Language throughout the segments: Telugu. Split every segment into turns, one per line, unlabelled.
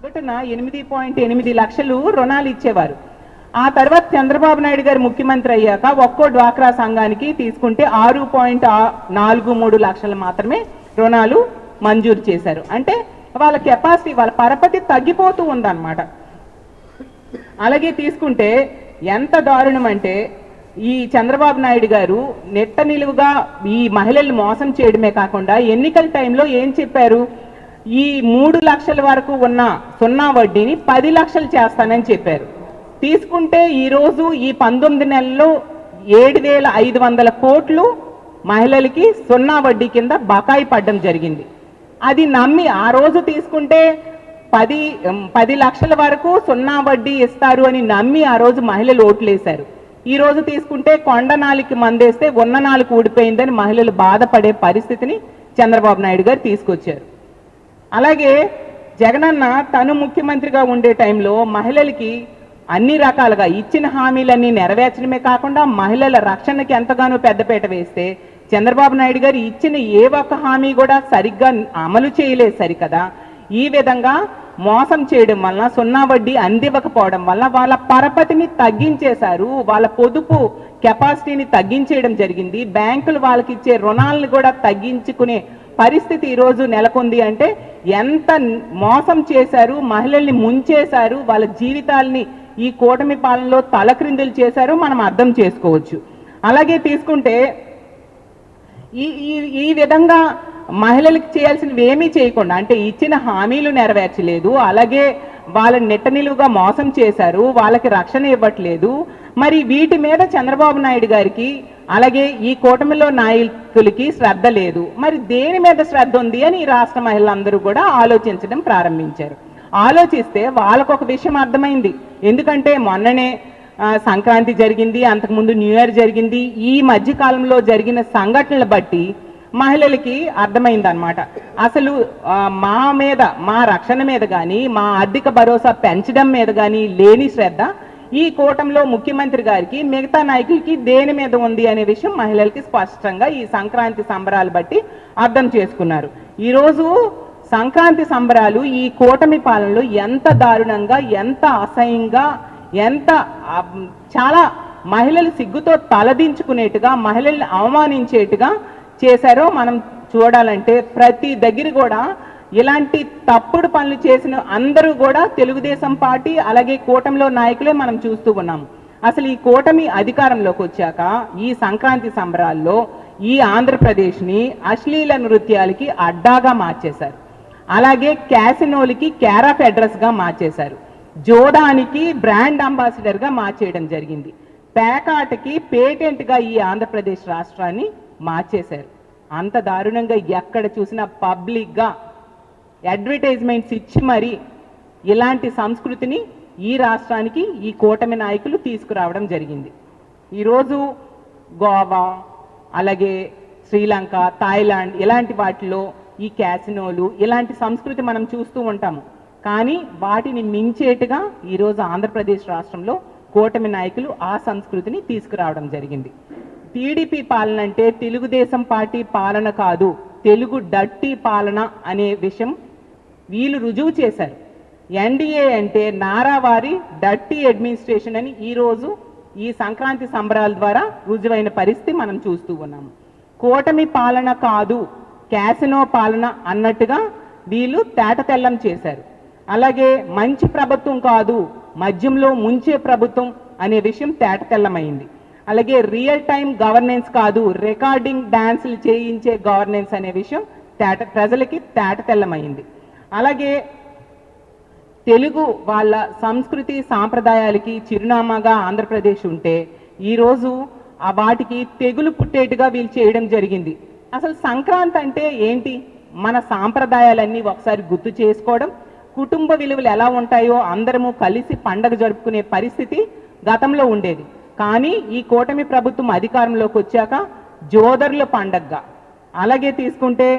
సగటున 8.8 లక్షలు రుణాలు ఇచ్చేవారు. ఆ తర్వాత చంద్రబాబు నాయుడు గారు ముఖ్యమంత్రి అయ్యాక ఒక్కో డ్వాక్రా సంఘానికి తీసుకుంటే 6.43 లక్షలు మాత్రమే రుణాలు మంజూరు చేశారు. అంటే వాళ్ళ కెపాసిటీ, వాళ్ళ పరపతి తగ్గిపోతూ ఉందన్నమాట. అలాగే తీసుకుంటే ఎంత దారుణం అంటే ఈ చంద్రబాబు నాయుడు గారు నెట్ట నిలువుగా ఈ మహిళలు మోసం చేయడమే కాకుండా ఎన్నికల టైంలో ఏం చెప్పారు, ఈ 3 లక్షల వరకు ఉన్న సున్నా వడ్డీని 10 లక్షలు చేస్తానని చెప్పారు. తీసుకుంటే ఈరోజు ఈ 19 నెలల్లో 7,500 కోట్లు మహిళలకి సున్నా వడ్డీ కింద బకాయి పడ్డం జరిగింది. అది నమ్మి ఆ రోజు తీసుకుంటే 10 లక్షల వరకు సున్నా వడ్డీ ఇస్తారు అని నమ్మి ఆ రోజు మహిళలు ఓట్లేశారు. ఈ రోజు తీసుకుంటే కొండ నాలికి మందేస్తే ఉన్న నాలుగు ఊడిపోయిందని మహిళలు బాధపడే పరిస్థితిని చంద్రబాబు నాయుడు గారు తీసుకొచ్చారు. అలాగే జగనన్న తను ముఖ్యమంత్రిగా ఉండే టైంలో మహిళలకి అన్ని రకాలుగా ఇచ్చిన హామీలన్నీ నెరవేర్చడమే కాకుండా మహిళల రక్షణకి ఎంతగానో పెద్దపీట వేస్తే చంద్రబాబు నాయుడు గారు ఇచ్చిన ఏ ఒక్క హామీ కూడా సరిగ్గా అమలు చేయలేదు సరికదా. ఈ విధంగా మోసం చేయడం వలన, సున్నా వడ్డీ అందివ్వకపోవడం వల్ల వాళ్ళ పరపతిని తగ్గించేశారు, వాళ్ళ పొదుపు కెపాసిటీని తగ్గించేయడం జరిగింది. బ్యాంకులు వాళ్ళకి ఇచ్చే రుణాలను కూడా తగ్గించుకునే పరిస్థితి ఈరోజు నెలకొంది. అంటే ఎంత మోసం చేశారు, మహిళల్ని ముంచేశారు, వాళ్ళ జీవితాలని ఈ కూటమి పాలనలో తలక్రిందులు చేశారు మనం అర్థం చేసుకోవచ్చు. అలాగే తీసుకుంటే ఈ విధంగా మహిళలకు చేయాల్సినవి ఏమీ చేయకుండా, అంటే ఇచ్చిన హామీలు నెరవేర్చలేదు, అలాగే వాళ్ళని నెట్ట నిలువుగా మోసం చేశారు, వాళ్ళకి రక్షణ ఇవ్వట్లేదు. మరి వీటి మీద చంద్రబాబు నాయుడు గారికి అలాగే ఈ కూటమిలో నాయకులకి శ్రద్ధ లేదు. మరి దేని మీద శ్రద్ధ ఉంది అని ఈ రాష్ట్ర మహిళలందరూ కూడా ఆలోచించడం ప్రారంభించారు. ఆలోచిస్తే వాళ్ళకు ఒక విషయం అర్థమైంది. ఎందుకంటే మొన్ననే సంక్రాంతి జరిగింది, అంతకుముందు న్యూ ఇయర్ జరిగింది. ఈ మధ్య కాలంలో జరిగిన సంఘటనలు బట్టి మహిళలకి అర్థమైందనమాట, అసలు మా మీద, మా రక్షణ మీద కానీ, మా ఆర్థిక భరోసా పెంచడం మీద కానీ లేని శ్రద్ధ ఈ కూటమిలో ముఖ్యమంత్రి గారికి, మిగతా నాయకులకి దేని మీద ఉంది అనే విషయం మహిళలకి స్పష్టంగా ఈ సంక్రాంతి సంబరాలు బట్టి అర్థం చేసుకున్నారు. ఈరోజు సంక్రాంతి సంబరాలు ఈ కూటమి పాలనలో ఎంత దారుణంగా, ఎంత అసహ్యంగా, ఎంత చాలా మహిళలు సిగ్గుతో తలదించుకునేట్టుగా, మహిళల్ని అవమానించేట్టుగా చేశారో మనం చూడాలంటే ప్రతి దగ్గర కూడా ఇలాంటి తప్పుడు పనులు చేసిన అందరూ కూడా తెలుగుదేశం పార్టీ అలాగే కూటమిలో నాయకులే మనం చూస్తూ ఉన్నాం. అసలు ఈ కూటమి అధికారంలోకి వచ్చాక ఈ సంక్రాంతి సంబరాల్లో ఈ ఆంధ్రప్రదేశ్ని అశ్లీల నృత్యాలకి అడ్డాగా మార్చేశారు. అలాగే క్యాసినోలకి కేర్ ఆఫ్ అడ్రస్గా మార్చేశారు. జోదానికి బ్రాండ్ అంబాసిడర్గా మార్చేయడం జరిగింది. పేకాటకి పేటెంట్గా ఈ ఆంధ్రప్రదేశ్ రాష్ట్రాన్ని మార్చేశారు. అంత దారుణంగా ఎక్కడ చూసినా పబ్లిక్గా అడ్వర్టైజ్మెంట్స్ ఇచ్చి మరి ఇలాంటి సంస్కృతిని ఈ రాష్ట్రానికి ఈ కూటమి నాయకులు తీసుకురావడం జరిగింది. ఈరోజు గోవా అలాగే శ్రీలంక, థాయిలాండ్ ఇలాంటి వాటిలో ఈ క్యాసినోలు ఇలాంటి సంస్కృతి మనం చూస్తూ ఉంటాము. కానీ వాటిని మించేట్టుగా ఈరోజు ఆంధ్రప్రదేశ్ రాష్ట్రంలో కూటమి నాయకులు ఆ సంస్కృతిని తీసుకురావడం జరిగింది. టీడీపీ పాలన అంటే తెలుగుదేశం పార్టీ పాలన కాదు, తెలుగు డట్టి పాలన అనే విషయం వీళ్ళు రుజువు చేశారు. ఎన్డీఏ అంటే నారావారి డట్టి అడ్మినిస్ట్రేషన్ అని ఈరోజు ఈ సంక్రాంతి సంబరాల ద్వారా రుజువైన పరిస్థితి మనం చూస్తూ ఉన్నాము. కూటమి పాలన కాదు, క్యాసినో పాలన అన్నట్టుగా వీళ్ళు తేటతెల్లం చేశారు. అలాగే మంచి ప్రభుత్వం కాదు, మద్యంలో ముంచే ప్రభుత్వం అనే విషయం తేటతెల్లమైంది. అలాగే రియల్ టైం గవర్నెన్స్ కాదు, రికార్డింగ్ డాన్సులు చేయించే గవర్నెన్స్ అనే విషయం ప్రజలకి తేటతెల్లమైంది. అలాగే తెలుగు వాళ్ళ సంస్కృతి సాంప్రదాయాలకి చిరునామాగా ఆంధ్రప్రదేశ్ ఉంటే ఈరోజు వాటికి తెగులు పుట్టేట్టుగా వీళ్ళు చేయడం జరిగింది. అసలు సంక్రాంతి అంటే ఏంటి? మన సాంప్రదాయాలన్నీ ఒకసారి గుర్తు చేసుకోవడం, కుటుంబ విలువలు ఎలా ఉంటాయో అందరము కలిసి పండగ జరుపుకునే పరిస్థితి గతంలో ఉండేది. కానీ ఈ కూటమి ప్రభుత్వం అధికారంలోకి వచ్చాక జోదర్ల పండగగా, అలాగే తీసుకుంటే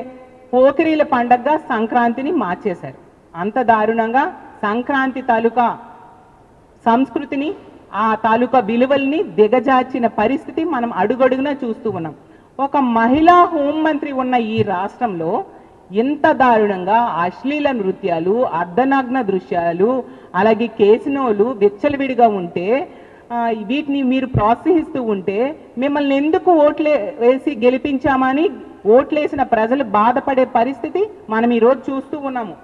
పోకిరీల పండగగా సంక్రాంతిని మార్చేశారు. అంత దారుణంగా సంక్రాంతి తాలూకా సంస్కృతిని, ఆ తాలూకా విలువల్ని దిగజార్చిన పరిస్థితి మనం అడుగడుగునా చూస్తూ ఉన్నాం. ఒక మహిళా హోంమంత్రి ఉన్న ఈ రాష్ట్రంలో ఇంత దారుణంగా అశ్లీల నృత్యాలు, అర్ధనగ్న దృశ్యాలు, అలాగే కేసినోలు విచ్చలవిడిగా ఉంటే వీటిని మీరు ప్రోత్సహిస్తూ ఉంటే మిమ్మల్ని ఎందుకు వేసి గెలిపించామని ఓట్లేసిన ప్రజలు బాధపడే పరిస్థితి మనం ఈరోజు చూస్తూ ఉన్నాము.